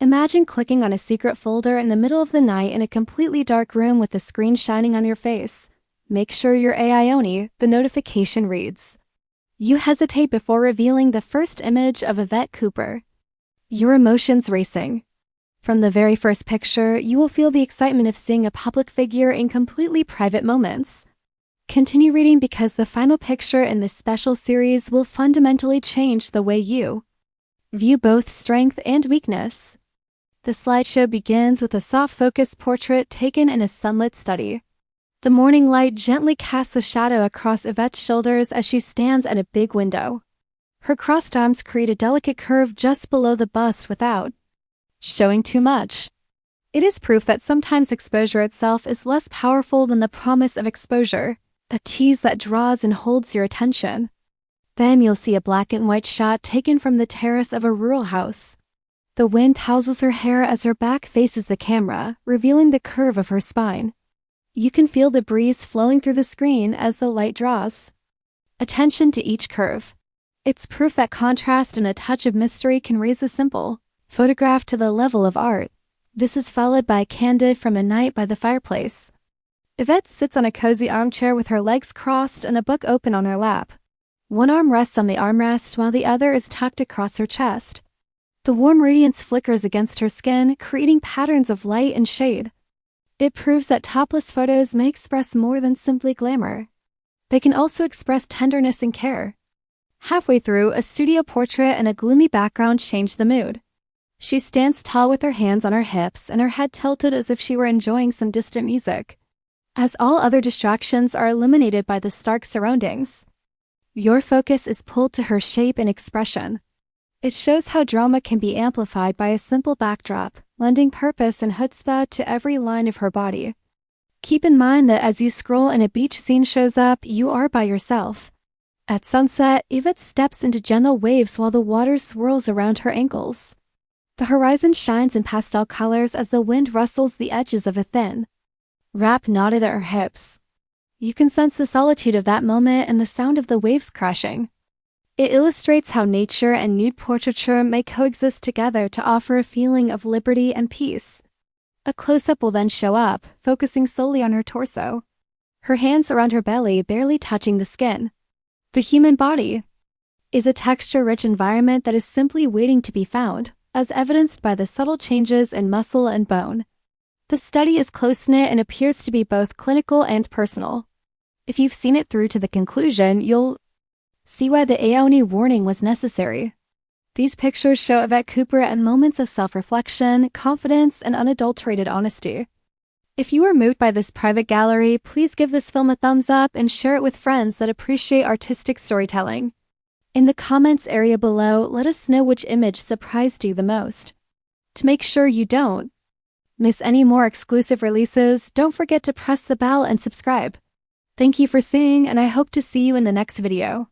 Imagine clicking on a secret folder in the middle of the night in a completely dark room with the screen shining on your face. Make sure your AIone, the notification reads. You hesitate before revealing the first image of Yvette Cooper. Your emotions racing. From the very first picture, you will feel the excitement of seeing a public figure in completely private moments. Continue reading because the final picture in this special series will fundamentally change the way you view both strength and weakness. The slideshow begins with a soft-focus portrait taken in a sunlit study. The morning light gently casts a shadow across Yvette's shoulders as she stands at a big window. Her crossed arms create a delicate curve just below the bust without showing too much. It is proof that sometimes exposure itself is less powerful than the promise of exposure, a tease that draws and holds your attention. Then you'll see a black and white shot taken from the terrace of a rural house. The wind tousles her hair as her back faces the camera, revealing the curve of her spine. You can feel the breeze flowing through the screen as the light draws attention to each curve. It's proof that contrast and a touch of mystery can raise a simple photograph to the level of art. This is followed by a candid from a night by the fireplace. Yvette sits on a cozy armchair with her legs crossed and a book open on her lap. One arm rests on the armrest while the other is tucked across her chest. The warm radiance flickers against her skin, creating patterns of light and shade. It proves that topless photos may express more than simply glamour. They can also express tenderness and care. Halfway through, a studio portrait and a gloomy background change the mood. She stands tall with her hands on her hips and her head tilted as if she were enjoying some distant music. As all other distractions are eliminated by the stark surroundings, your focus is pulled to her shape and expression. It shows how drama can be amplified by a simple backdrop, lending purpose and chutzpah to every line of her body. Keep in mind that as you scroll and a beach scene shows up, you are by yourself. At sunset, Yvette steps into gentle waves while the water swirls around her ankles. The horizon shines in pastel colors as the wind rustles the edges of a thin wrap knotted at her hips. You can sense the solitude of that moment and the sound of the waves crashing. It illustrates how nature and nude portraiture may coexist together to offer a feeling of liberty and peace. A close-up will then show up, focusing solely on her torso. Her hands around her belly barely touching the skin. The human body is a texture-rich environment that is simply waiting to be found, as evidenced by the subtle changes in muscle and bone. The study is close-knit and appears to be both clinical and personal. If you've seen it through to the conclusion, you'll see why the AIone warning was necessary. These pictures show Yvette Cooper at moments of self-reflection, confidence, and unadulterated honesty. If you were moved by this private gallery, please give this film a thumbs up and share it with friends that appreciate artistic storytelling. In the comments area below, let us know which image surprised you the most. To make sure you don't miss any more exclusive releases, don't forget to press the bell and subscribe. Thank you for seeing, and I hope to see you in the next video.